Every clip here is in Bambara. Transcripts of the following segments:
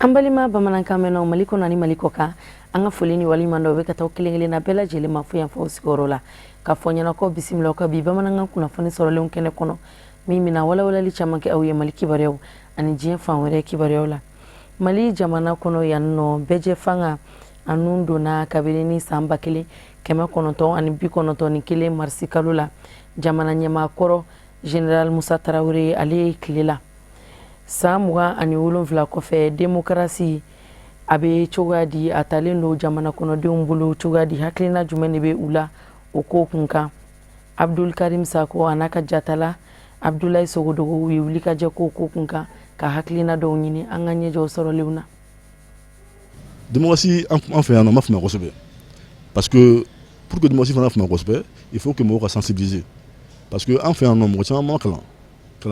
Ambalima bamanankan mɛnnaw Mali kɔnɔ ani Mali kɔ kan an ka foli ni waliɲuman dɔ bɛ ka taa kelen-kelen na bɛɛ lajɛlen ma fo yan fɔ sigiyɔrɔ la ka fɔ ɲɛna ko bisimila ka bi bamanankan kunnafoni sɔrɔlenw kɛnɛ kɔnɔ min bɛna walawalali caman kɛ aw ye Mali kibaruyaw ani diɲɛ fan wɛrɛ kibaruyaw la. Mali jamana kɔnɔ yan nɔ bɛjɛ fanga anu donna kabini ni san 1991 marisi kalo la jamana ɲɛmaakɔrɔ General Musa Tarawele ale ye tile la. San 27 kɔfɛ démocratie a bɛ cogoya di a talen don jamana kɔnɔdenw bolo cogoya di hakilina jumɛn de bɛ u la o ko kun kan. Abdul Karim Sako a n'a ka jatala Abdoulaye Sogodogo u ye wulikajɛ ko kun kan ka hakilina dɔw ɲini an ka ɲɛjɛw sɔrɔlenw na. Démocratie en fait un homme fama kosɛbɛ parce que pour que démocratie fana fama kosɛbɛ il faut que mɔgɔw ka sensibiliser parce que en fait un homme mɔgɔ caman ma kalan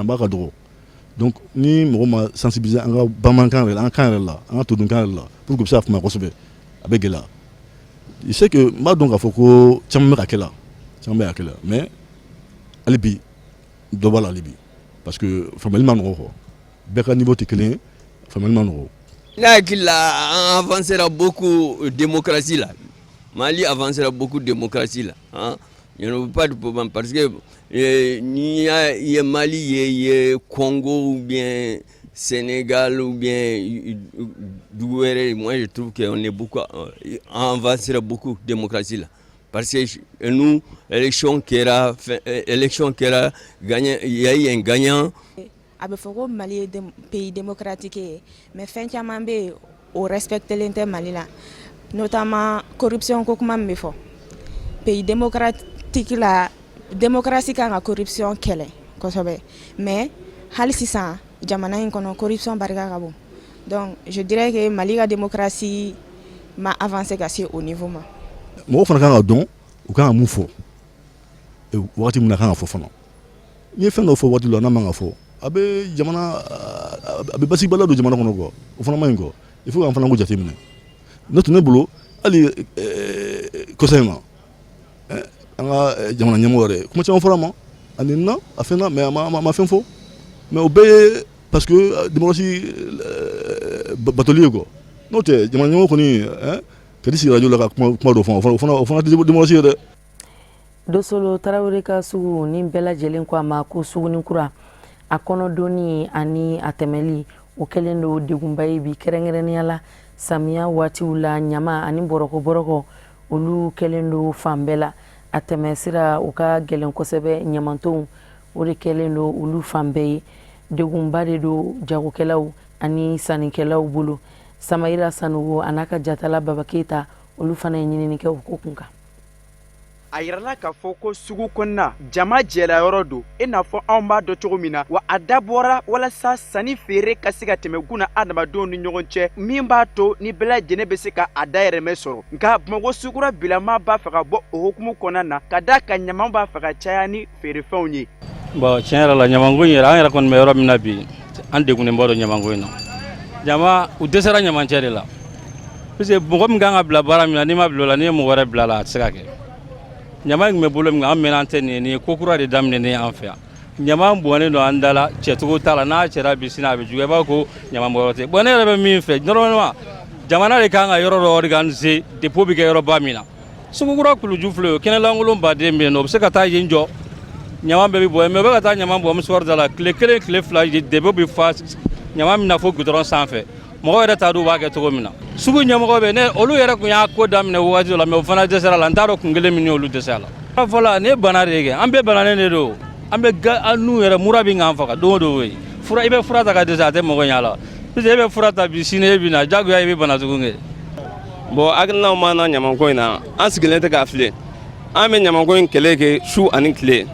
b'a ka dɔgɔ. Donc ni mɔgɔ ma sensibiliser an ka bamanankan yɛrɛ la an kan yɛrɛ la an ka todunkan yɛrɛ la pour que u bɛ se ka fama kosɛbɛ a bɛ gɛlɛya. Je sais que n b'a dɔn k'a fɔ ko caman bɛ ka kɛ la mais hali bi dɔ b'a la hali bi parce que faamuyali ma nɔgɔ quoi bɛɛ ka niveau tɛ kelen ye faamuyali ma nɔgɔ. Ne hakili la an avancera beaucoup démocratie la Mali avancera beaucoup démocratie la il n'y a pas de problème parce que ni il y a Mali il y a Congo ou bien Sénégal ou bien moi je trouve qu'on est beaucoup avancera beaucoup démocratie là parce que nous élection qui era gagné il y a eu un gagnant. A bɛ fɔ ko Mali ye pays démocratique ye mais fɛn caman bɛ yen o respectelen tɛ Mali la notamment corruption ko kuma min bɛ fɔ pays démocratique la démocratie kan ka corruption kɛlɛ kosɛbɛ mais hali sisan jamana in kɔnɔ corruption barika ka bon donc je dirais que Mali ka démocratie ma avancé ka se au niveau ma. Mɔgɔw fana kan ka dɔn u kan ka mun fɔ wagati min na kan ka fɔ fana n'i ye fɛn dɔ fɔ waati la n'a man ka fɔ a bɛ jamana a bɛ basigibaliya don jamana kɔnɔ quoi o fana man ɲi quoi il faut k'an fana ko jateminɛ n'o tɛ ne bolo hali kɔsa in na an ka jamana ɲɛmɔgɔ yɛrɛ kuma caman fɔra a ma a nenina a fɛnna mais a ma fɛn fɔ mais o bɛɛ ye parce que démocratie batoli ye quoi n'o tɛ jamana ɲɛmɔgɔ kɔni ka di sigi radio la ka kuma dɔ fɔ o fana tɛ démocratie ye dɛ. Dosolo Tarawele ka sugu ni bɛɛ lajɛlen ko a ma ko suguni kura a kɔnɔdonni ani a tɛmɛli o kɛlen don degunba ye bi kɛrɛnkɛrɛnnenya la samiya waatiw la ɲama ani bɔrɔkɔ olu kɛlen don fan bɛɛ la a tɛmɛ sira o ka gɛlɛn kosɛbɛ ɲamantonw o de kɛlen don olu fan bɛɛ ye degunba de don jagokɛlaw ani sannikɛlaw bolo Samayira Sanogo a n'a ka jatala Baba Keita olu fana ye ɲinini kɛ o ko kun kan. A yirala k'a fɔ ko sugu kɔnɔna jama jɛlayɔrɔ don i n'a fɔ anw b'a dɔn cogo min na wa a dabɔra walasa sanni feere ka se ka tɛmɛ guna adamadenw ni ɲɔgɔn cɛ min b'a to ni bɛɛ lajɛlen bɛ se ka a dayɛlɛmɛ sɔrɔ nka Bamakɔ sugura bilama b'a fɛ ka bɔ o hukumu kɔnɔna na ka d'a kan ɲama b'a fɛ ka caya ni feerefɛnw ye. Bon tiɲɛ yɛrɛ la ɲamanko in yɛrɛ an yɛrɛ kɔni bɛ yɔrɔ min na bi an degunnen bɔ ɲamanko in na jama u dɛsɛra ɲamancɛ de la parce que mɔgɔ min kan ka bila baara min na n'i ma bila o la n'i ye mɔgɔ wɛrɛ bila la a tɛ se ka kɛ. Ɲama in bɛ bolo min an mɛnna an tɛ nin ye ko kura de daminɛnen an fɛ yan ɲama bɔnnen don an da la cɛcogo t'a la n'a cɛra bi sini a bɛ juguya i b'a fɔ ko ɲama bɔyɔrɔ tɛ bon ne yɛrɛ bɛ min fɛ normalement jamana de kan ka yɔrɔ dɔ organiser dépôt bɛ kɛ yɔrɔba min na Sugukura kuluju filɛ o kɛnɛlankolon baden bɛ yen nɔ o bɛ se ka taa yen jɔ ɲama bɛɛ bɛ bɔ mais o bɛ ka taa ɲama bɔ musuwari da la tile kelen tile fila dépôt bɛ fa ɲama min na fo goudron sanfɛ mɔgɔ yɛrɛ t'a dɔn u b'a kɛ cogo min na sugu ɲɛmɔgɔ bɛ ne olu yɛrɛ kun y'a ko daminɛ waati la mais o fana dɛsɛra la n t'a dɔn kun kelen min olu dɛsɛra la fɔlɔ ne bana de kɛ an bɛɛ bananen de don an bɛ n'u yɛrɛ mura bɛ k'an faga don o don i bɛ fura ta ka dɛsɛ a tɛ mɔgɔ ɲɛ la parce que e bɛ fura ta bi sini e bɛ na jagoya i bɛ bana jugu kɛ. Bon hakilinaw m'an na ɲamanko in na an sigilen tɛ k'a filɛ an bɛ ɲamanko in kɛlɛ kɛ su ani tile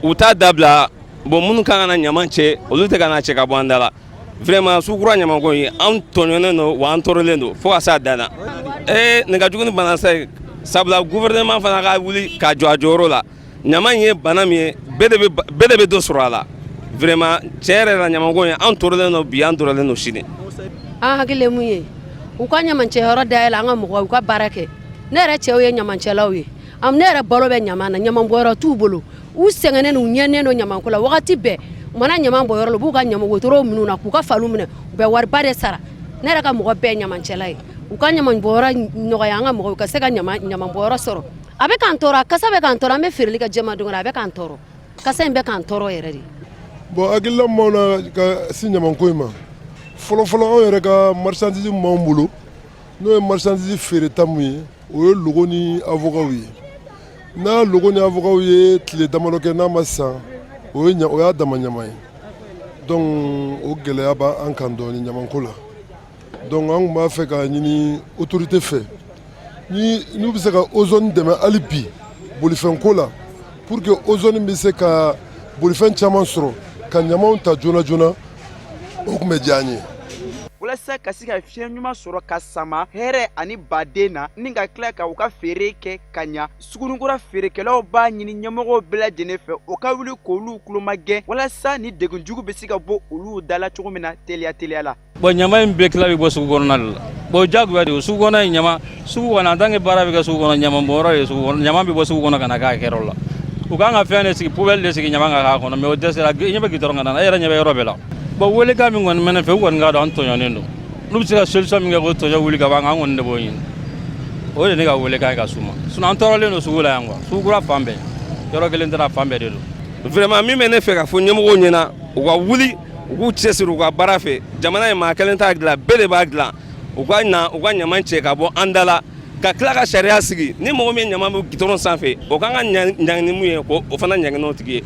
u t'a dabila bon minnu kan ka na ɲaman cɛ olu tɛ ka na cɛ ka bɔ an da la. Vraiment sugukura ɲamanko in an tɔɲɔnen don wa an tɔɔrɔlen don fo ka s'a dan na nɛgɛjugu ni bana sa sabula gouvernement fana ka wuli ka jɔ a jɔyɔrɔ la ɲama in ye bana min ye bɛɛ de bɛ dɔ sɔrɔ a la vraiment tiɲɛ yɛrɛ la ɲamanko in an tɔɔrɔlen don bi an tɔɔrɔlen don sini. An hakili ye mun ye u ka ɲamancɛyɔrɔ dayɛlɛ an ka mɔgɔw u ka baara kɛ ne yɛrɛ cɛw ye ɲamancɛlaw ye ne yɛrɛ balo bɛ ɲama na ɲamanbɔyɔrɔ t'u bolo u sɛgɛnnen u ɲɛnen don ɲamanko la wagati bɛɛ mana ɲama bɔ yɔrɔ la b'u ka ɲama wotoro minnu na k'u ka falu minɛ u bɛ wariba de sara ne yɛrɛ ka mɔgɔ bɛɛ ɲamancɛla ye u ka ɲama bɔyɔrɔ nɔgɔya an ka mɔgɔw ka se ka ɲama bɔyɔrɔ sɔrɔ a bɛ k'an tɔɔrɔ a kasa bɛ k'an tɔɔrɔ an bɛ feereli kɛ jɛma don a bɛ k'an tɔɔrɔ kasa in bɛ k'an tɔɔrɔ yɛrɛ de. Bon hakilila maaw na ka si ɲamanko in ma fɔlɔfɔlɔ anw yɛrɛ ka marchandise m'anw bolo n'o ye marchandise feereta mun ye o ye logo ni avocat ye n'a logo ni avocat ye tile damadɔ kɛ n'a ma san o y'a dama ɲama ye donc o gɛlɛya b'an kan dɔɔni ɲamanko la donc an tun b'a fɛ k'a ɲini autorité fɛ n'u bɛ se ka ozone dɛmɛ hali bi bolifɛnko la pour que ozone bɛ se ka bolifɛn caman sɔrɔ ka ɲamaw ta joona joona o tun bɛ diya an ye. walasa ka se ka fiɲɛ ɲuman sɔrɔ ka sama hɛrɛ ani baden na ni ka tila ka u ka feere kɛ ka ɲa sugunikura feerekɛlaw b'a ɲini ɲɛmɔgɔw bɛɛ lajɛlen fɛ o ka wuli k'olu kulomagɛn walasa ni degunjugu bɛ se ka bɔ olu dala cogo min na teliya la. Bon ɲama in bɛɛ tila bɛ bɔ sugu kɔnɔna de la bon jagoya de sugu kɔnɔ ye ɲama sugu kɔnɔ en tant que baara bɛ kɛ sugu kɔnɔ ɲama bɔyɔrɔ ye sugu kɔnɔ ɲama bɛ bɔ sugu kɔnɔ ka na k'a kɛyɔrɔ la u kan ka fɛn de sigi poubelle de sigi ɲama ka k'a kɔnɔ mais o dɛsɛra ɲɛ bɛ gidɔrɔn ka na e yɛrɛ ɲɛ bɛ yɔrɔ bɛɛ la bon welekan min kɔni bɛ ne fɛ u kɔni k'a dɔn an tɔɲɔnen don n'u bɛ se ka solution min kɛ k'o tɔjɔ wuli ka ban an kɔni de b'o ɲini o de ne ka welekan ye ka s'u ma sinon an tɔɔrɔlen don sugu la yan quoi sugu kura fan bɛɛ yɔrɔ kelen tɛ fan bɛɛ de don. Vraiment min bɛ ne fɛ ka fɔ ɲɛmɔgɔw ɲɛna u ka wuli u k'u cɛsiri u ka baara fɛ jamana ye maa kelen t'a dilan bɛɛ de b'a dilan u ka ɲama cɛ ka bɔ an da la ka tila ka sariya sigi ni mɔgɔ min ɲama bɛ gitɔrɔn sanfɛ o kan ka ɲagini mun ye k'o fana ɲagini o tigi ye.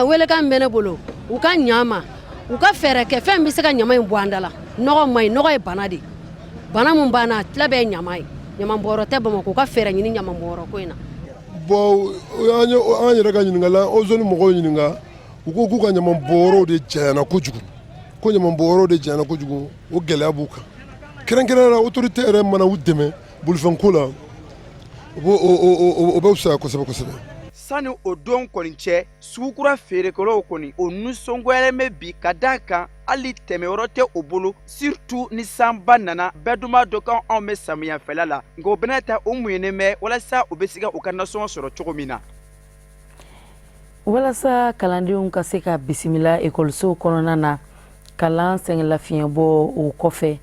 Welekan min bɛ ne bolo u ka ɲama u ka fɛɛrɛ kɛ fɛn bɛ se ka ɲama in bɔ an da la nɔgɔ ma ɲi nɔgɔ ye bana de bana mun banna tila bɛɛ ye ɲama ye ɲama bɔyɔrɔ tɛ Bamakɔ u ka fɛɛrɛ ɲini ɲama bɔyɔrɔ ko in na. Bon an yɛrɛ ka ɲininkala ozone mɔgɔw ɲininka u ko k'u ka ɲama bɔyɔrɔw de janyana kojugu ko ɲama bɔyɔrɔw de janyana kojugu o gɛlɛya b'u kan kɛrɛnkɛrɛnnenya la autorité yɛrɛ mana u dɛmɛ bolifɛnko la o bɛ fisaya kosɛbɛ kosɛbɛ. Sani o don kɔni cɛ sugukura feerekɛlaw kɔni o nisɔngoyalen bɛ bi ka d'a kan hali tɛmɛyɔrɔ tɛ o bolo surtout ni sanba nana bɛɛ dun b'a dɔn kan anw bɛ samiyɛfɛla la nka o bɛna ta o muɲunen bɛ walasa u bɛ se ka u ka nasɔngɔ sɔrɔ cogo min na. walasa kalandenw ka se ka bisimila ekɔlisow kɔnɔna na kalan sɛgɛnlafiɲɛbɔ o kɔfɛ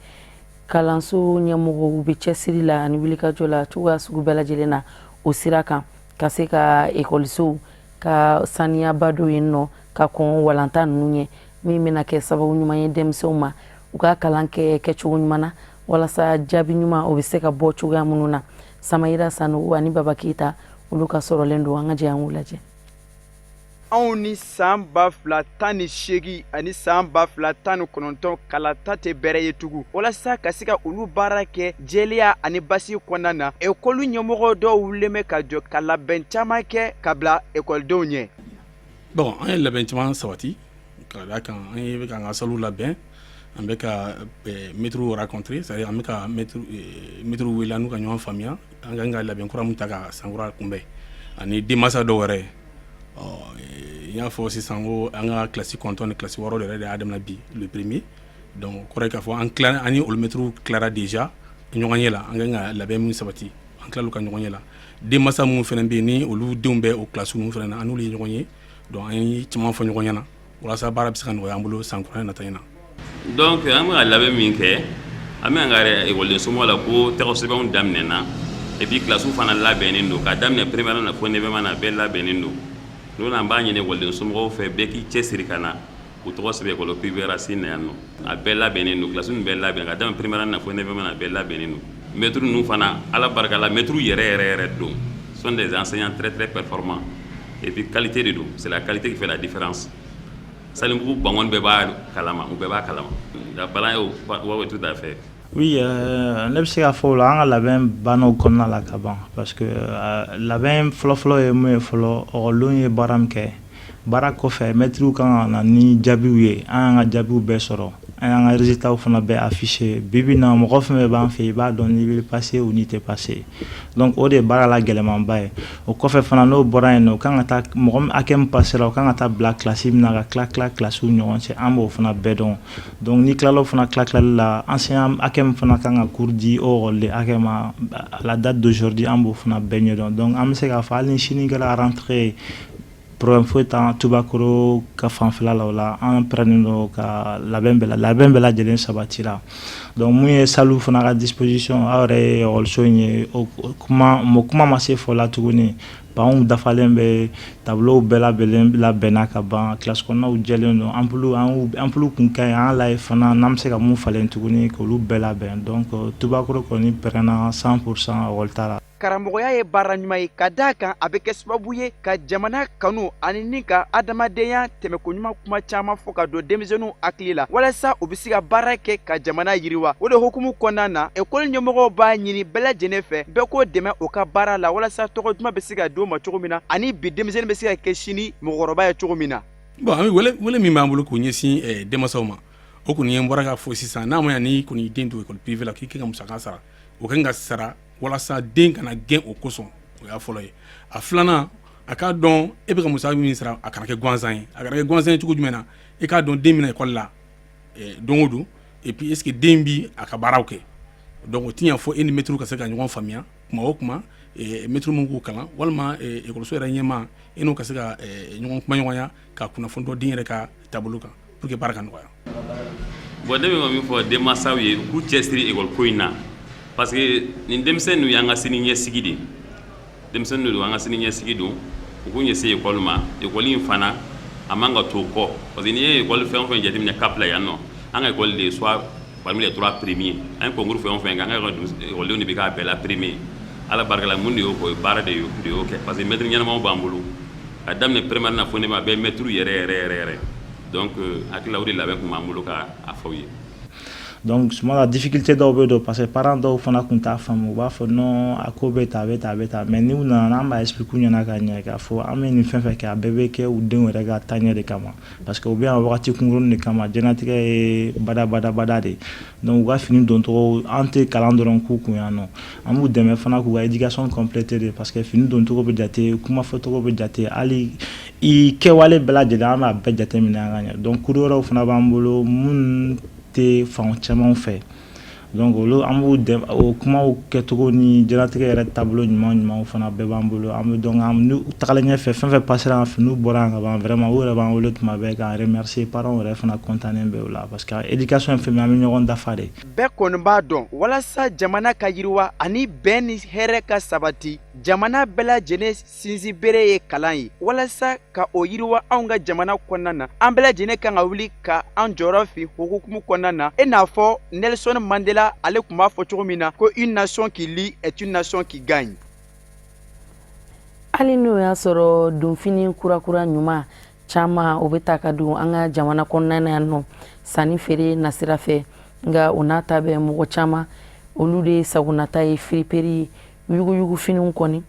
kalanso ɲɛmɔgɔw bɛ cɛsiri la ani wulikajɔ la cogoya sugu bɛɛ lajɛlen na o sira kan ka se ka ekɔlisow ka saniyaba dɔ yen nɔ ka kɔn walanta ninnu ɲɛ min bɛna kɛ sababu ɲuman ye denmisɛnw ma u ka kalan kɛ kɛcogo ɲuman na walasa jaabi ɲuman o bɛ se ka bɔ cogoya minnu na Samayira Sanogo ani Baba Keita olu ka sɔrɔlen don an ka jɛ an k'u lajɛ. Anw ni san 2018 ani san 2019 kalata tɛ bɛrɛ ye tugun walasa ka se ka olu baara kɛ jɛlenya ani basi kɔnɔna na ekɔli ɲɛmɔgɔ dɔw wulilen bɛ ka jɔ ka labɛn caman kɛ ka bila ekɔlidenw ɲɛ. Bon an ye labɛn caman sabati ka da kan an ye bɛ ka an ka salu labɛn an bɛ ka maitres rencontrer c'est-à-dire an bɛ ka maitres wele an n'u ka ɲɔgɔn faamuya an kan ka labɛn kura min ta ka sankura kunbɛn ani denmansa dɔw yɛrɛ il y a fɔ sisan ko an ka classe 9 ni classe 6 yɛrɛ de y'a daminɛ bi le premier donc kɔrɔ k'a fɔ an ni olu maitres tilara déjà ɲɔgɔn ye la an kan ka labɛn min sabati an tilal'u ka ɲɔgɔn ye la denmansa minnu fana bɛ yen ni olu denw bɛ o classe ninnu fana na an n'olu ye ɲɔgɔn ye donc an ye caman fɔ ɲɔgɔn ɲɛna walasa baara bɛ se ka nɔgɔya an bolo san kura nata in na. Donc an bɛ ka labɛn min kɛ an bɛ an ka ekɔliden somɔgɔw la ko tɛgɛsɛbɛnw daminɛna et puis classe fana labɛnnen don ka daminɛ première na fo 9e na bɛɛ labɛnnen don n'o na an b'a ɲini ekɔliden somɔgɔw fɛ bɛɛ k'i cɛsiri ka na u tɔgɔ sɛbɛn ekɔli privée Racine na yan nɔ a bɛɛ labɛnnen don classe ninnu bɛɛ labɛn ka daminɛ première na fo 9e na bɛɛ labɛnnen don maîtres ninnu fana ala barika la maîtres yɛrɛ don sont des enseignants très performants et puis qualité de don c'est la qualité qui fait la différence. Salimbugu Bangon bɛɛ b'a kalama u bɛɛ b'a kalama la balan ye tout à fait. Oui, ne bɛ se ka fɔ o la an ka labɛn bannaw kɔnɔna la ka ban parce que labɛn fɔlɔfɔlɔ ye mun ye fɔlɔ ɔkɔlidenw ye baara min kɛ baara kɔfɛ mɛtiriw kan ka na ni jaabiw ye an y'an ka jaabiw bɛɛ sɔrɔ an y'an ka résultats fana bɛɛ affiché bibi na mɔgɔ fɛn fɛn b'an fɛ i b'a dɔn n'i bɛ passer ou n'i tɛ passer donc o de ye baara la gɛlɛmanba ye o kɔfɛ fana n'o bɔra yen nɔ o kan ka taa mɔgɔ hakɛ min passera o kan ka taa bila classe min na ka tila classiw ɲɔgɔn cɛ an b'o fana bɛɛ dɔn donc ni tilal'o fana tilali la enseignant hakɛ min fana kan ka cours di o ɔkɔliden hakɛ ma à la date d'aujourd'hui an b'o fana bɛɛ ɲɛdɔn donc an bɛ se k'a fɔ hali ni sini kɛra rentrée problème foyi t'an Tubakoro ka fanfɛla la o la an pɛrɛnnen don ka labɛn bɛɛ lajɛlen sabatira donc mun ye salle fana ka disposition aw yɛrɛ ye école in ye o kuma ma se fɔ la tuguni banw dafalen bɛ tableau bɛɛ labɛnna ka ban classe kɔnɔnaw jɛlen don ampulu kun ka ɲi an lajɛ fana n'an bɛ se ka mun falen tuguni k'olu bɛɛ labɛn donc Tubakoro kɔni pɛrɛnna 100% école ta la. Karamɔgɔya ye baara ɲuman ye ka d'a kan a bɛ kɛ sababu ye ka jamana kanu ani ni ka adamadenya tɛmɛkoɲuman kuma caman fɔ ka don denmisɛnninw hakili la walasa u bɛ se ka baara kɛ ka jamana yiriwa o de hukumu kɔnɔna na école ɲɛmɔgɔw b'a ɲini bɛɛ lajɛlen fɛ bɛɛ k'o dɛmɛ o ka baara la walasa tɔgɔ duman bɛ se ka d'o ma cogo min na ani bi denmisɛnnin bɛ se ka kɛ sini mɔgɔkɔrɔba ye cogo min na. Bon an bɛ wele min b'an bolo k'o ɲɛsin denmansaw ma o kɔni ye n bɔra ka fɔ sisan n'a ma ɲɛ ni kɔni den to école privée la k'i ka musaka sara o kan ka sara walasa den kana gɛn o kosɔn o y'a fɔlɔ ye a filanan a k'a dɔn e bɛ ka musaka min sara a kana kɛ gansan ye a kana kɛ gansan ye cogo jumɛn na e k'a dɔn den min na école la don o don et puis est ce que den bi a ka baaraw kɛ donc o ti ɲɛ fɔ e ni maître ka se ka ɲɔgɔn faamuya kuma o kuma maître mun k'u kalan walima école yɛrɛ ɲɛmaa e n'u ka se ka ɲɔgɔn kuma ɲɔgɔnya ka kunnafoni dɔ den yɛrɛ ka taabolo kan pour que baara ka nɔgɔya. Bon ne bɛ ka min fɔ denmansaw ye k'u cɛsiri école ko in na parce que nin denmisɛnninw y'an ka sini ɲɛsigi de denmisɛnninw don an ka sini ɲɛsigi don u k'u ɲɛsin école ma école in fana a man ka to kɔ parce que n'i ye école fɛn o fɛn jateminɛ cap la yan nɔ an ka école de soit parmi les 3 premiers an ye concours fɛn o fɛn kɛ an ka écoledenw de bɛ k'a bɛɛ la premier ala barika la mun de y'o kɛ baara de y'o kɛ parce que maître ɲɛnamaw b'an bolo a daminɛ primaire na fo ne ma bɛɛ maître yɛrɛ donc hakili la o de labɛn kun b'an bolo ka a fɔ ye. Donc souvent la difficulté dɔw bɛ don parce que parents dɔw fana kun t'a faamu u b'a fɔ non a ko bɛ tan mais ni u nana an b'a expliquer u ɲɛna ka ɲɛ k'a fɔ an bɛ nin fɛn fɛn kɛ a bɛɛ bɛ kɛ u denw yɛrɛ ka taaɲɛ de kama parce que u bɛ yan wagati kunkurunin de kama diɲɛlatigɛ ye bada de donc u ka fini doncogo an tɛ kalan dɔrɔn k'u kun yan nɔ an b'u dɛmɛ fana k'u ka éducation compléter de parce que fini doncogo bɛ jate kuma fɔcogo bɛ jate hali i kɛwale bɛɛ lajɛlen an b'a bɛɛ jateminɛ an ka ɲɛ donc cours wɛrɛw fana b'an bolo mun tɛ fan caman fɛ donc olu an b'u dɛmɛ o kumaw kɛcogo ni diɲɛlatigɛ yɛrɛ taabolo ɲumanw fana bɛɛ b'an bolo an bɛ donc n'u tagalen ɲɛfɛ fɛn fɛn passera an fɛ n'u bɔra yan ka ban vraiment u yɛrɛ b'an wele tuma bɛɛ k'an remercier parents yɛrɛ fana contannen bɛ o la parce que éducation ye fɛn min an bɛ ɲɔgɔn dafa de. Bɛɛ kɔni b'a dɔn walasa jamana ka yiriwa ani bɛn ni hɛrɛ ka sabati jamana bɛɛ lajɛlen sinsin bere ye kalan ye walasa ka o yiriwa anw ka jamana kɔnɔna na an bɛɛ lajɛlen kan ka wuli ka an jɔyɔrɔ fin hukumu kɔnɔna na e n'a fɔ Nelson Mandela ale tun b'a fɔ cogo min na ko une nation qui lit est une nation qui gagne. Hali n'o y'a sɔrɔ donfini kurakura ɲuman caman o bɛ ta ka don an ka jamana kɔnɔna na yan nɔ sanni feere nasira fɛ nka o n'a ta bɛ mɔgɔ caman olu de sagonata ye firiperi yuguyugu finiw kɔni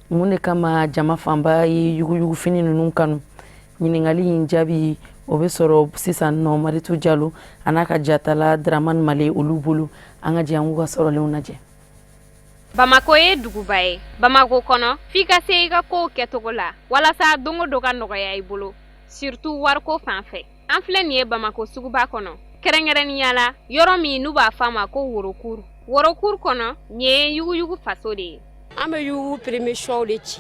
mun de kama jama fanba ye yuguyugu fini ninnu kanu ɲininkali in jaabi o bɛ sɔrɔ sisan nɔ Maritu Jalo a n'a ka jatala Dramane Male olu bolo an ka jɛ an k'u ka sɔrɔlenw lajɛ. Bamako ye duguba ye Bamako kɔnɔ f'i ka se i ka kow kɛcogo la walasa don o don ka nɔgɔya i bolo surtout wariko fan fɛ an filɛ nin ye Bamako suguba kɔnɔ kɛrɛnkɛrɛnnenya la yɔrɔ min n'u b'a fɔ a ma ko worokuru kɔnɔ nin ye yuguyugu faso de ye an bɛ yugu premier choix de ci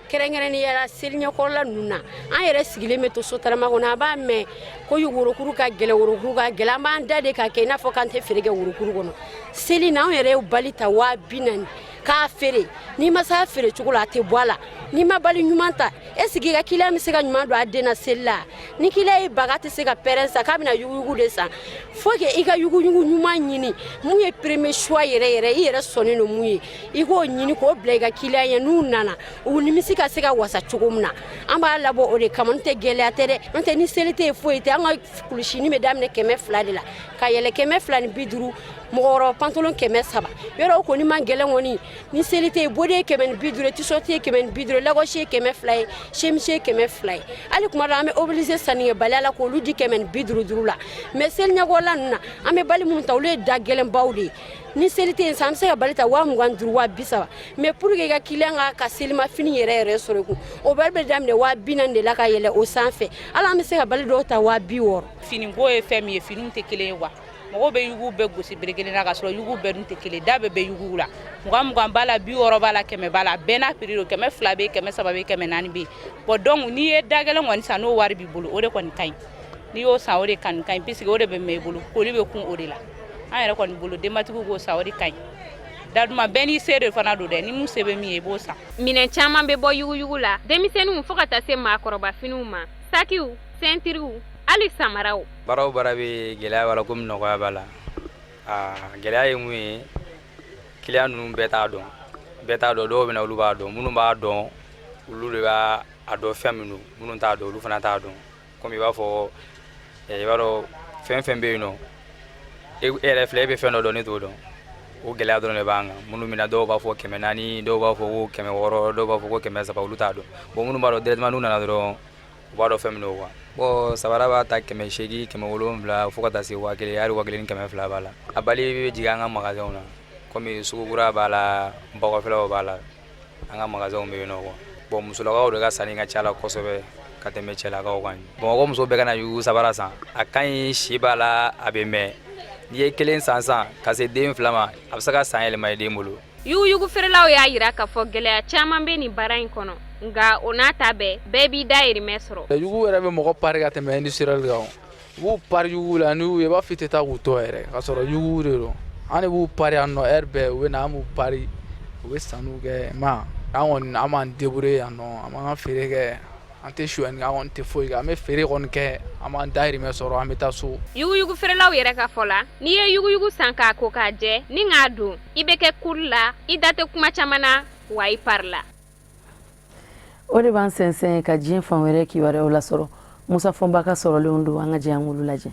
kɛrɛnkɛrɛnnenya la seliɲɛkɔrɔla ninnu na an yɛrɛ sigilen bɛ to sotarama kɔnɔ a b'a mɛn ko worokuru ka gɛlɛn an b'an da de ka kɛ i n'a fɔ k'an tɛ feere kɛ worokuru kɔnɔ seli na an yɛrɛ ye bali ta 40,000 k'a feere n'i ma s'a feere cogo la a tɛ bɔ a la n'i ma bali ɲuman ta est ce que i ka client bɛ se ka ɲuman don a den na seli la ni client ye baga tɛ se ka pɛrɛn san k'a bɛna yuguyugu de san faut que i ka yuguyugu ɲuman ɲini mun ye premier choix yɛrɛ i yɛrɛ sɔnnen don mun ye i k'o ɲini k'o bila i ka client ye n'u nana u nimisi ka se ka wasa cogo min na an b'a labɔ o de kama n tɛ gɛlɛya tɛ dɛ n tɛ ni seli tɛ foyi tɛ an ka kulusini bɛ daminɛ 200 de la ka yɛlɛ 250 mɔgɔkɔrɔba pantalon 300 yɔrɔ o kɔni man gɛlɛn kɔni ni seli tɛ bode ye 250 t-shirt ye 250 lagosi ye 200 ye chemise ye 200 ye hali kuma dɔ an bɛ obligé sannikɛbaliya la k'olu di 250 la mais seli ɲɛkɔrɔla ninnu na an bɛ bali minnu ta olu ye da gɛlɛnbaw de ye ni seli tɛ yen san an bɛ se ka bali ta 25 30 mais pour que i ka client ka selimafini yɛrɛ sɔrɔ i kun o bɛɛ bɛ daminɛ 40,000 de la ka yɛlɛ o sanfɛ hali an bɛ se ka bali dɔw ta 60,000. Finiko ye fɛn min ye finiw tɛ kelen ye wa mɔgɔw bɛ yugu bɛɛ gosi bere kelen na ka sɔrɔ yugu bɛɛ dun tɛ kelen da bɛɛ bɛ yugu la 20 b'a la 60 b'a la 100 b'a la bɛɛ n'a prix do 200 bɛ 300 bɛ 400 bɛ bon donc n'i ye da gɛlɛn kɔni san n'o wari b'i bolo o de kɔni ka ɲi n'i y'o san o de ka ɲi puisque o de bɛ mɛn i bolo koli bɛ kun o de la an yɛrɛ kɔni bolo denbatigiw k'o san o de ka ɲi daduma bɛɛ n'i se de fana do dɛ ni mun se bɛ min ye i b'o san minɛn caman bɛ bɔ yuguyugu la denmisɛnninw fo ka taa se maakɔrɔba finiw ma sakiw sentiriw hali samaraw baaraw baara bɛ gɛlɛya b'a la komi nɔgɔya b'a la gɛlɛya ye mun ye client ninnu bɛɛ t'a dɔn dɔw bɛ na olu b'a dɔn minnu b'a dɔn olu de b'a dɔn fɛn min don minnu t'a dɔn olu fana t'a dɔn komi i b'a fɔ i b'a dɔn fɛn bɛ yen nɔ e yɛrɛ filɛ e bɛ fɛn dɔ dɔn ne t'o dɔn o gɛlɛya dɔrɔn de b'an kan minnu mina dɔw b'a fɔ 400 dɔw b'a fɔ ko 600 dɔw b'a fɔ ko 300 olu t'a dɔn bon minnu b'a dɔn directement n'u nana dɔrɔn u b'a dɔn fɛn min don quoi bon sabara b'a ta 800 700 fo ka taa se 1000 hali 1200 b'a la a bali bɛ jigin an ka magasinw na komi sugukura b'a la bakɔfɛlaw b'a la an ka magasinw bɛ yen nɔ quoi bon musolakaw de ka sanni ka ca la kosɛbɛ ka tɛmɛ cɛlakaw kan bon ko muso bɛɛ kana yugu sabara san a ka ɲi si b'a la a bɛ mɛn n'i ye kelen san ka se den 2 ma a bɛ se ka san yɛlɛma i den bolo yuguyugu feerelaw y'a yira k'a fɔ gɛlɛya caman bɛ nin baara in kɔnɔ nka o n'a ta bɛɛ b'i dahirimɛ sɔrɔ yugu yɛrɛ bɛ mɔgɔ pari ka tɛmɛ industriel kan u b'u pari yugu la n'u ye i b'a fɔ i tɛ taa k'u tɔ yɛrɛ ka sɔrɔ yugu de don an de b'u pari yan nɔ heure bɛɛ u bɛ na an b'u pari u bɛ sanuw kɛ ma an kɔni an b'an débrouiller yan nɔ an b'an ka feere kɛ an tɛ suyɛnni an kɔni tɛ foyi kɛ an bɛ feere kɔni kɛ an b'an dahirimɛ sɔrɔ an bɛ taa so yuguyugu feerelaw yɛrɛ ka fɔ la n'i ye yuguyugu san k'a ko k'a jɛ ni k'a dun i bɛ kɛ kuli la i da tɛ kuma caman na wa i pari la o de b'an sɛnsɛn ka diɲɛ fan wɛrɛ kibaruyaw lasɔrɔ musa fɔnba ka sɔrɔlenw don an ka jɛ an k'olu lajɛ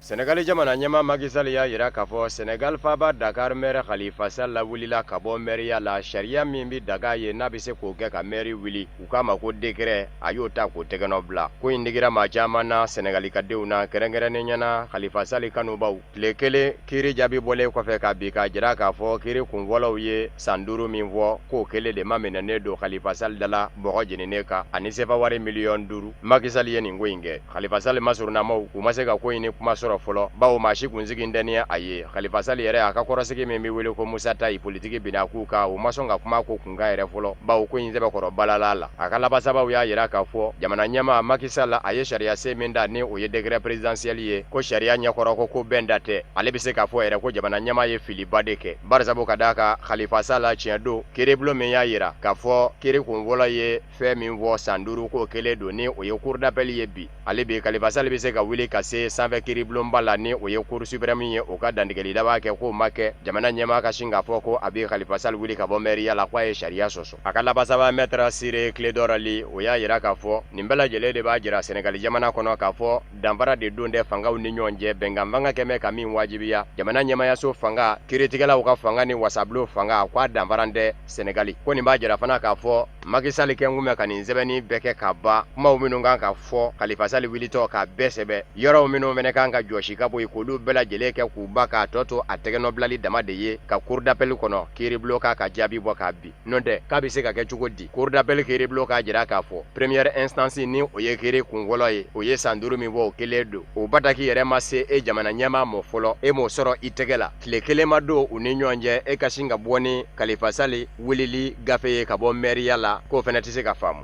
Senegali jamana ɲɛma Macky Sall y'a yira k'a fɔ Senegal faaba Dakar maire Khalifa Sall lawulila ka bɔ maire la sariya min bi Dakar ye n'a bɛ se k'o kɛ ka maire wuli u k'a ma ko décret a y'o ta k'o tɛgɛnɔ bila ko in digira maa caman na Senegali ka denw na kɛrɛnkɛrɛnnen ɲɛna Khalifa Sall kanubaw tile kelen kiiri jaabi bɔlen kɔfɛ ka bi ka jira k'a fɔ kiiri kunfɔlɔw ye san 5 min fɔ k'o kelen de ma minɛnen don Khalifa Sall dala bɔgɔ jeninen kan ani sefa wari miliyɔn 5 Macky Sall ye nin ko in kɛ Khalifa Sall masurunamaw u ma se ka ko in ni kuma sɔrɔ fɔlɔ bawo maa si kunsigi dɛniya a ye Khalifa Sall yɛrɛ a ka kɔrɔsigi min bɛ wele ko Musa Tayi politiki bina k'u kan o ma sɔn ka kuma ko kunkan yɛrɛ fɔlɔ bawo ko in sɛbɛkɔrɔ balala la a ka labansabaw y'a yira k'a fɔ jamana ɲɛma Macky Sall a ye sariya sen min da ni o ye décret présidentiel ye ko sariya ɲɛkɔrɔ ko bɛn da tɛ ale bɛ se k'a fɔ yɛrɛ ko jamana ɲɛma ye filiba de kɛ barisabu ka d'a kan Khalifa Sall tiɲɛ don kiiribulon min y'a yira k'a fɔ kiiri kunfɔlɔ ye fɛn min fɔ san 5 k'o kelen don ni o ye cour d'appel ye bi ale bi Khalifa Sall bɛ se ka wuli ka se sanfɛ kiiribulonba la ni o ye cour suprême ye o ka dantigɛli laban kɛ k'o ma kɛ jamana ɲɛma ka sin k'a fɔ ko a bɛ Khalifa Sall wuli ka bɔ maire la k'a ye sariya sɔsɔ a ka labansaba maître Siré Clédor Ly o y'a yira k'a fɔ nin bɛɛ lajɛlen de b'a jira Senegali jamana kɔnɔ k'a fɔ danfara de don dɛ fangaw ni ɲɔgɔn cɛ bɛnkan fanga kɛmɛ ka min wajibiya jamana ɲɛmayaso fanga kiiritigɛlaw ka fanga ni wasabulon fanga k'a danfara tɛ Senegali ko nin b'a jira fana k'a fɔ Macky Sall kɛ kun bɛ ka nin sɛbɛnni bɛɛ kɛ ka ban kumaw minnu kan ka fɔ Khalifa Sall wulitɔ k'a bɛɛ sɛbɛ yɔrɔw minnu fɛnɛ kan ka jɔsi ka bɔ yen k'olu bɛɛ lajɛlen kɛ k'u ba k'a tɔ to a tɛgɛnɔbilali dama de ye ka cour d'appel kɔnɔ kiiribulon k'a ka jaabi bɔ k'a bin n'o tɛ k'a bɛ se ka kɛ cogo di cour d'appel kiiribulon k'a jira k'a fɔ première instance ni o ye kiiri kunfɔlɔ ye o ye san 5 min fɔ o kelen don o bataki yɛrɛ ma se e jamana ɲɛma mɔ fɔlɔ e m'o sɔrɔ i tɛgɛ la tile kelen ma don u ni ɲɔgɔn cɛ e ka sin ka bɔ ni Khalifa Sall wulili gafe ye ka bɔ maire la k'o fɛnɛ tɛ se ka faamu.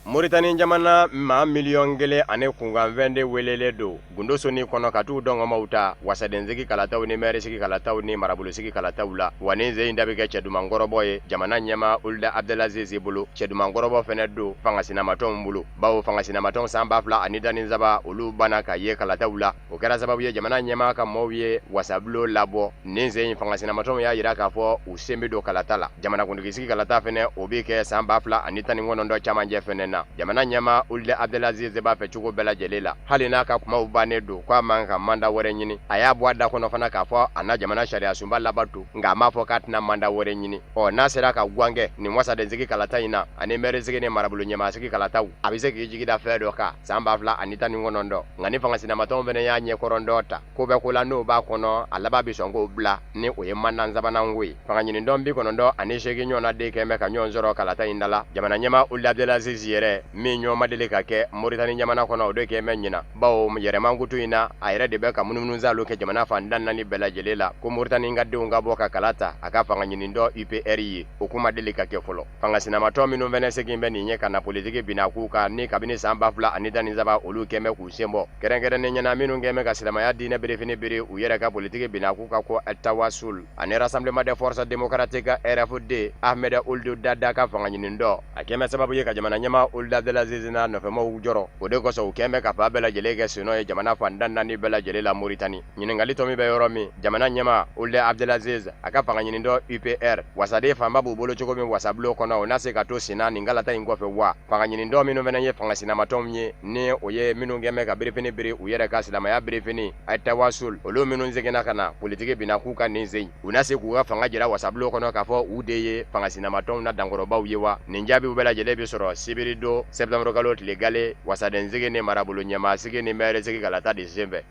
Mauritanie jamana maa 1,000,000 ani kunkanfɛn de welelen don gundo soni kɔnɔ ka t'u dɔngɔmaw ta wasadensigi kalataw ni mɛrisigi kalataw ni marabolosigi kalataw la wa ni ze in da bɛ kɛ cɛdumankɔrɔbɔ ye jamana ɲɛma Ould Abdelaziz bolo cɛdumankɔrɔbɔ fɛnɛ don fangasinamatɔnw bolo bawo fangasinamatɔnw san 2017 olu banna ka ye kalataw la o kɛra sababu ye jamana ɲɛma ka mɔɔw ye wasabulon labɔ ni ze in fangasinamatɔnw y'a yira k'a fɔ u sen bɛ don kalata la jamanakuntigisigi kalata fɛnɛ o bɛ kɛ san 2019 camancɛ fɛnɛ na jamana ɲɛma Ould Abdelaziz b'a fɛ cogo bɛɛ lajɛlen la hali n'a ka kumaw bannen don k'a man ka manda wɛrɛ ɲini a y'a bɔ a da kɔnɔ fana k'a fɔ a na jamana sariya sunba labato nka a m'a fɔ k'a tɛna manda wɛrɛ ɲini n'a sera ka gwankɛ nin wasadensigi kalata in na ani mɛrisigi ni marabolo ɲɛmasigi kalataw a bɛ se k'i jigida fɛn dɔ kan san 2019 nka ni fangasinamatɔnw fɛnɛ y'a ɲɛkɔrɔn dɔ ta ko bɛɛ ko la n'o b'a kɔnɔ a laban bɛ sɔn k'o bila ni o ye mandan sabanan ko ye fanga ɲinindɔn 98 ɲɔgɔnna de kɛn bɛ ka ɲɔgɔn sɔrɔ kalata in da la jamana ɲɛma Ould Abdelaziz yɛrɛ min ɲɔgɔn ma deli ka kɛ Moritani jamana kɔnɔ o de kɛn bɛ ɲina bawo yɛrɛmankutu in na a yɛrɛ de bɛ ka munumunuzalo kɛ jamana fan 14 bɛɛ lajɛlen la ko Moritani ka denw ka bɔ ka kalata a ka fanga ɲinindɔ UPR ye o kuma deli ka kɛ fɔlɔ fangasinamatɔ minnu fɛnɛ segin bɛ nin ɲɛ ka na politiki bina k'u kan ni kabini san 2017 olu kɛn bɛ k'u sen bɔ kɛrɛnkɛrɛnnen ɲɛna minnu kɛn bɛ ka silamaya diinɛ berefini bere u yɛrɛ ka politiki bina k'u ka ko Tawasul ani Rassemblement des Forces Démocratiques RFD Ahmed Ould Dada ka fanga ɲinindɔ a kɛn bɛ sababu ye ka jamana ɲɛma Ould Abdelaziz na nɔfɛmaw jɔrɔ o de kosɔn u kɛn bɛ ka fa bɛɛ lajɛlen kɛ senɔ ye jamana fan 14 bɛɛ lajɛlen la Moritani ɲiningali tɔ min bɛ yɔrɔ min jamana ɲɛma Ould Abdelaziz a ka fanga ɲinindɔ UPR wasaden fanba b'u bolo cogo min wasabulon kɔnɔ o na se ka to senna nin galata in kɔfɛ wa fanga ɲinindɔ minnu fɛnɛ ye fangasinamatɔnw ye ni o ye minnu kɛn bɛ ka berefini bere u yɛrɛ ka silamaya berefini Tawasul olu minnu seginna ka na politiki bina k'u ka nin sen u na se k'u ka fanga jira wasabulon kɔnɔ k'a fɔ u de ye fangasinamatɔnw na dankɔrɔbaw ye wa nin jaabiw bɛɛ lajɛlen bi sɔrɔ sibiri don septembre kalo tile gale wasadensigi ni marabolo ɲɛmasigi ni mɛresigi kalata de sen fɛ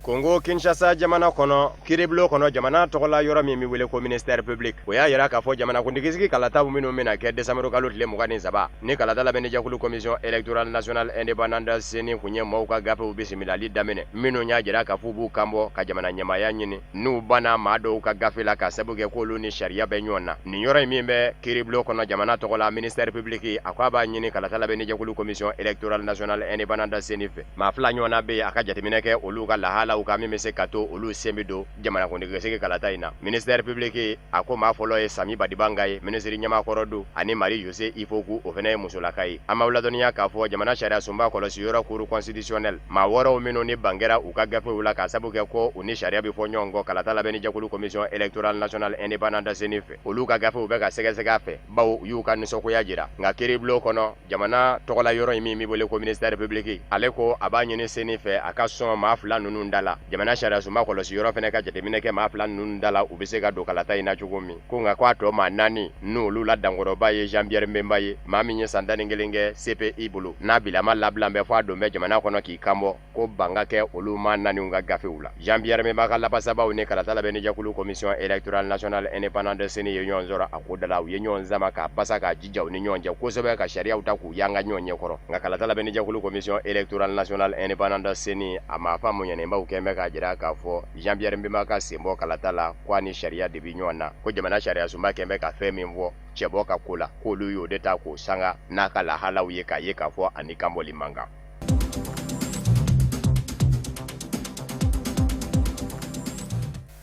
Congo Kinshasa jamana kɔnɔ kiribulon kɔnɔ jamana tɔgɔla yɔrɔ min bɛ wele ko ministère public o y'a yira k'a fɔ jamanakuntigisigi kalataw minnu bɛna kɛ décembre kalo tile 23 ni kalata labɛnni jɛkulu commission électorale nationale indépendante CENI kun ye maaw ka gafew bisimilali daminɛ minnu y'a jira k'a fɔ b'u kanbɔ ka jamana ɲɛmaya ɲini n'u banna maa dɔw ka gafe la ka sabu kɛ k'olu ni sariya bɛ ɲɔgɔn na nin yɔrɔ in min bɛ kiribulon kɔnɔ jamana tɔgɔla ministère public a ko a b'a ɲini kalata labɛnni jɛkulu commission électorale nationale indépendante CENI fɛ maa fila ɲɔgɔnna bɛ yen a ka jateminɛ kɛ olu ka lahala u ka min bɛ se ka to olu sen bɛ don jamanakuntigisigi kalata in na ministère public a ko maa fɔlɔ ye Sami Badibanga ye ministre ɲɛmakɔrɔ don ani Marie José Ifoku o fana ye musolaka ye an b'aw ladɔnniya k'a fɔ jamana sariya sunba kɔlɔsiyɔrɔ cour constitutionnelle maa wɔɔrɔw minnu ni bangera u ka gafew la ka sabu kɛ ko u ni sariya bɛ fɔ ɲɔgɔn kɔ kalata labɛnni jɛkulu commission électorale nationale indépendante CENI fɛ olu ka gafew bɛ ka sɛgɛsɛgɛ a fɛ bawo u y'u ka nisɔngoya jira nka kiribulon kɔnɔ jamana tɔgɔla yɔrɔ in min bɛ wele ko ministère public ale ko a b'a ɲini CENI fɛ a ka sɔn maa fila ninnu da la jamana sariya sunba kɔlɔsi yɔrɔ fɛnɛ ka jateminɛ kɛ maa fila ninnu da la u bɛ se ka don kalata in na cogo min ko nka ko a tɔ maa 4 n'olu la dankɔrɔba ye Jean Pierre Mbemba ye maa min ye san 11 kɛ CPI bolo n'a bilama labilan bɛ fɔ a don bɛ jamana kɔnɔ k'i kanbɔ ko banga kɛ olu maa 4 ka gafew la Jean Pierre Mbemba ka lapasabaw ni kalata labɛnni jɛkulu commission électorale nationale indépendante CENI ye ɲɔgɔn sɔrɔ a ko da la u ye ɲɔgɔn zama k'a basa k'a jija u ni ɲɔgɔn cɛ kosɛbɛ ka sariyaw ta k'u yanga ɲɔgɔn ɲɛkɔrɔ nka kalata labɛnni jɛkulu commission électorale nationale indépendante CENI a maa fa muɲɛnenbaw kɛn bɛ k'a jira k'a fɔ Jean Pierre Mbemba ka sen bɔ kalata la ko a ni sariya de bɛ ɲɔgɔn na ko jamana sariya sunba kɛn bɛ ka fɛn min fɔ cɛbɔ ka ko la k'olu y'o de ta k'o sanga n'a ka lahalaw ye k'a ye k'a fɔ ani kanbɔli man kan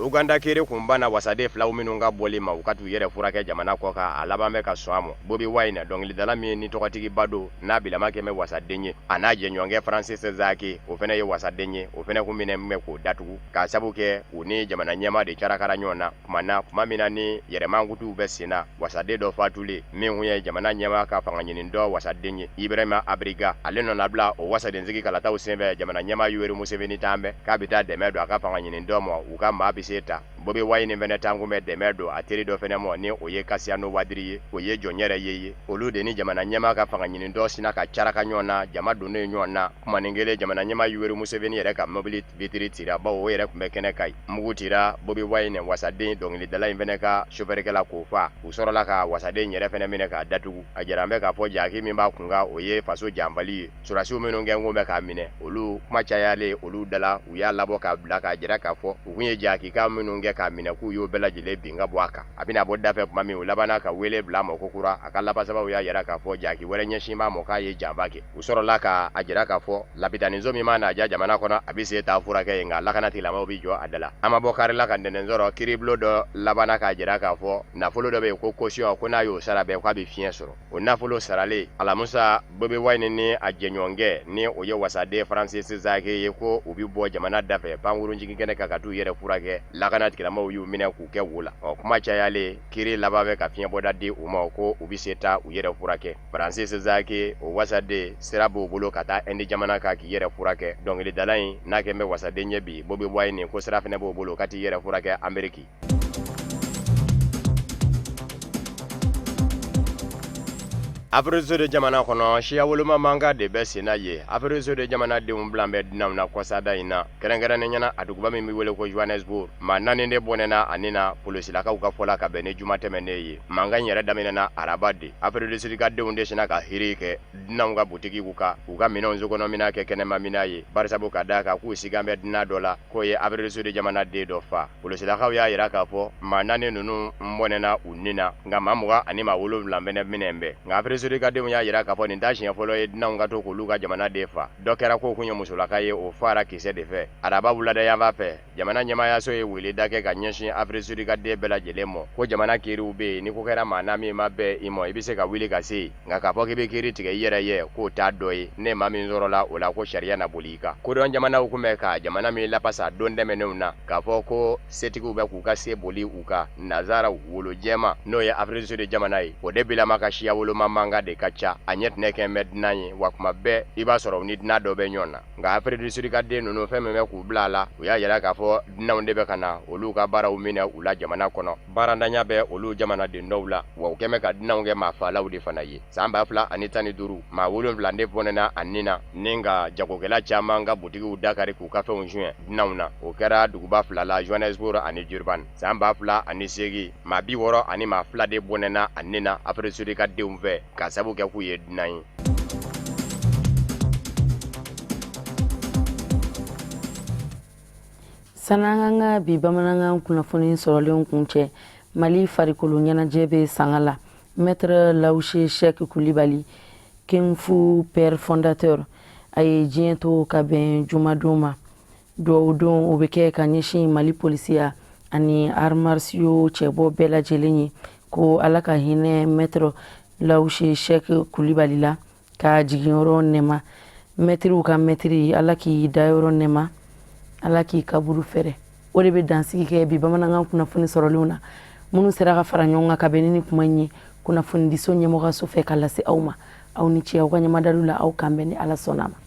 Uganda kere kun banna wasaden filaw minnu ka bɔli ma u ka t'u yɛrɛ furakɛ jamana kɔ kan a laban bɛ ka sɔn a ma Bobi Wine dɔnkilidala min ni tɔgɔtigiba don n'a bilama kɛ bɛ wasaden ye a n'a jɛɲɔgɔnkɛ Francis Zaki o fɛnɛ ye wasaden ye o fɛnɛ kun minɛ bɛ k'o datugu k'a sabu kɛ u ni jamana ɲɛma de carakara ɲɔgɔn na kuma min na ni yɛrɛmankutuw bɛ sen na wasaden dɔ fatulen min kun ye jamana ɲɛma ka fanga ɲini dɔ wasaden ye Ibrahima Abriga ale nana bila o wasadensigi kalataw senfɛ jamana ɲɛma Yoweri Museveni tan bɛ k'a bɛ taa dɛmɛ don a ka fanga ɲini dɔ ma u ka maa bɛ ta Bobi Wine fɛnɛ tan kun bɛ dɛmɛ don a teri dɔ fɛnɛ mɔ ni o ye Kasiyano Wadiri ye o ye jɔnyɛrɛ ye olu de ni jamana ɲɛma ka fanga ɲini dɔ sina ka caraka ɲɔgɔn na jama donnen ɲɔgɔn na kumanin kelen jamana ɲɛma Yoweri Museveni yɛrɛ ka mobili vitiri tira bawo o yɛrɛ kun bɛ kɛnɛ kan mugu tira Bobi Wine wasaden dɔnkilidala in fɛnɛ ka chauffeur-kɛla k'o fa u sɔrɔla ka wasaden yɛrɛ fɛnɛ minɛ k'a datugu a jɛra an bɛ k'a fɔ jaki min b'a kunga o ye faso janbali ye surasiw minnu kɛ kun bɛ k'a minɛ olu kuma cayalen olu dala u y'a labɔ k'a bila k'a jira k'a fɔ u kun ye jaki ka minnu kɛ k'a minɛ k'u y'o bɛɛ lajɛlen bin ka bɔ a kan a bɛna bɔ dafɛ kuma min u labanna ka wele bila ma ko kura a ka labasabaw y'a yira k'a fɔ jaki wɛrɛ ɲɛsin b'a mɔ k'a ye janba kɛ u sɔrɔla ka a jira k'a fɔ lapitanizo min mana ja jamana kɔnɔ a bɛ se taa furakɛ ye nka lakana tigilamɔgɔw bɛ jɔ a da la an ma bɔ kari la ka ntɛnɛn sɔrɔ kiribulon dɔ labanna k'a jira k'a fɔ nafolo dɔ bɛ yen ko caution ko n'a y'o sara bɛɛ k'a bɛ fiɲɛ sɔrɔ o nafolo saralen alamusa Bobi Wine ni a jɛɲɔgɔnkɛ ni o ye wasaden Francis Zaki ye ko u bɛ bɔ jamana dafɛ pankurun jigin kɛnɛ kan ka t'u yɛrɛ furakɛ lakana politikilamaw y'u minɛ k'u kɛ wo la kuma cayalen kiri laban bɛ ka fiɲɛbɔda di u ma ko u bi se taa u yɛrɛ furakɛ Francis Zaki o wasaden sira b'u bolo ka taa Inde jamana kan k'i yɛrɛ furakɛ dɔnkilidala in n'a kɛ bɛ wasaden ɲɛ bi Bobi Wine ko sira fɛnɛ b'u bolo ka t'i yɛrɛ furakɛ Ameriki. Afrique de jamana kɔnɔ siya woloma manga de bɛ senna ye Afrique de jamanadenw bilan bɛ dunanw na kɔsada in na kɛrɛnkɛrɛnnen ɲɛna a duguba min bɛ wele ko Johannesburg maa 4 de bɔnɛna ani na polisilakaw ka fɔla ka bɛn ni juma tɛmɛnen ye mankan yɛrɛ daminɛna araba de Afrique du Sud ka denw de sina ka hiri kɛ dunanw ka butigiw ka u ka minɛnw sokɔnɔmina kɛ kɛnɛma mina ye barisabu ka da ka k'u sigan bɛ dunan dɔ la k'o ye Afrique du Sud jamanaden dɔ fa polisilakaw y'a yira k'a fɔ maa 4 ninnu bɔnɛna u ni na nka maa 20 ani maa 7 bɛnɛ minɛn bɛ nka Afrique Sud ka denw y'a yira k'a fɔ nin t'a siɲɛ fɔlɔ ye dunanw ka to k'olu ka jamanaden fa dɔ kɛra ko kun ye musolaka ye o fara kisɛ de fɛ araba wulada yanfan fɛ jamana ɲɛmayaso ye weleda kɛ ka ɲɛsin Afrique Sud ka den bɛɛ lajɛlen ma ko jamana kiriw bɛ yen ni ko kɛra maa na min ma bɛɛ i ma i bɛ se ka wuli ka se nka k'a fɔ k'i bɛ kiri tigɛ i yɛrɛ ye k'o t'a dɔ ye ne maa min sɔrɔla o la ko sariya na boli i kan kodɔn jamanaw kun bɛ ka jamana min lapasa don dɛmɛnenw na k'a fɔ ko setigiw bɛ k'u ka se boli u kan nazaraw wolo jɛma n'o ye Afrique Sud jamana ye o de bilama ka siya woloma manga de ka ca a ɲɛtinɛ kɛ mɛ dunan ye wa kuma bɛɛ i b'a sɔrɔ u ni dunan dɔ bɛ ɲɔgɔn na nka Afrique du Sud ka den ninnu fɛn min bɛ k'u bila a la u y'a yira k'a fɔ dunanw de bɛ ka na olu ka baaraw minɛ u la jamana kɔnɔ baarandanya bɛ olu jamanaden dɔw la wa u kɛn bɛ ka dunanw kɛ maa faalaw de fana ye san 2015 maa 7 de bɔnɛna a nin na ni ka jagokɛla caman ka butigiw dakari k'u ka fɛnw suɲɛ dunanw na o kɛra duguba 2 la Johannesburg ani Durban san 2008 maa 60 ani maa 2 de bɔnɛna a nin na Afrique Sud ka denw fɛ ka sabu kɛ k'u ye dunan ye. Sananga bi bamanangan kunnafoni sɔrɔlen kun cɛ Mali farikolo ɲɛnajɛ bɛ sanga la Maître Laouché Cheikh Koulibaly Kengfu père fondateur a ye diɲɛ to ka bɛn jumadon ma duwawu don o bɛ kɛ ka ɲɛsin Mali polisiya ani arts martiaux cɛbɔ bɛɛ lajɛlen ye ko Ala ka hinɛ Maître Laouché Cheikh Koulibaly la ka jiginyɔrɔ nɛma mɛtiriw ka mɛtiri Ala k'i dayɔrɔ nɛma Ala k'i kaburu fɛrɛ o de bɛ dansigi kɛ bi bamanangan kunnafoni sɔrɔlenw na minnu sera ka fara ɲɔgɔn kan ka bɛn ni kuma ye kunnafoni diso ɲɛmɔgɔso fɛ ka lase aw ma aw ni ce aw ka ɲamadaliw la aw kan bɛn ni Ala sɔnna ma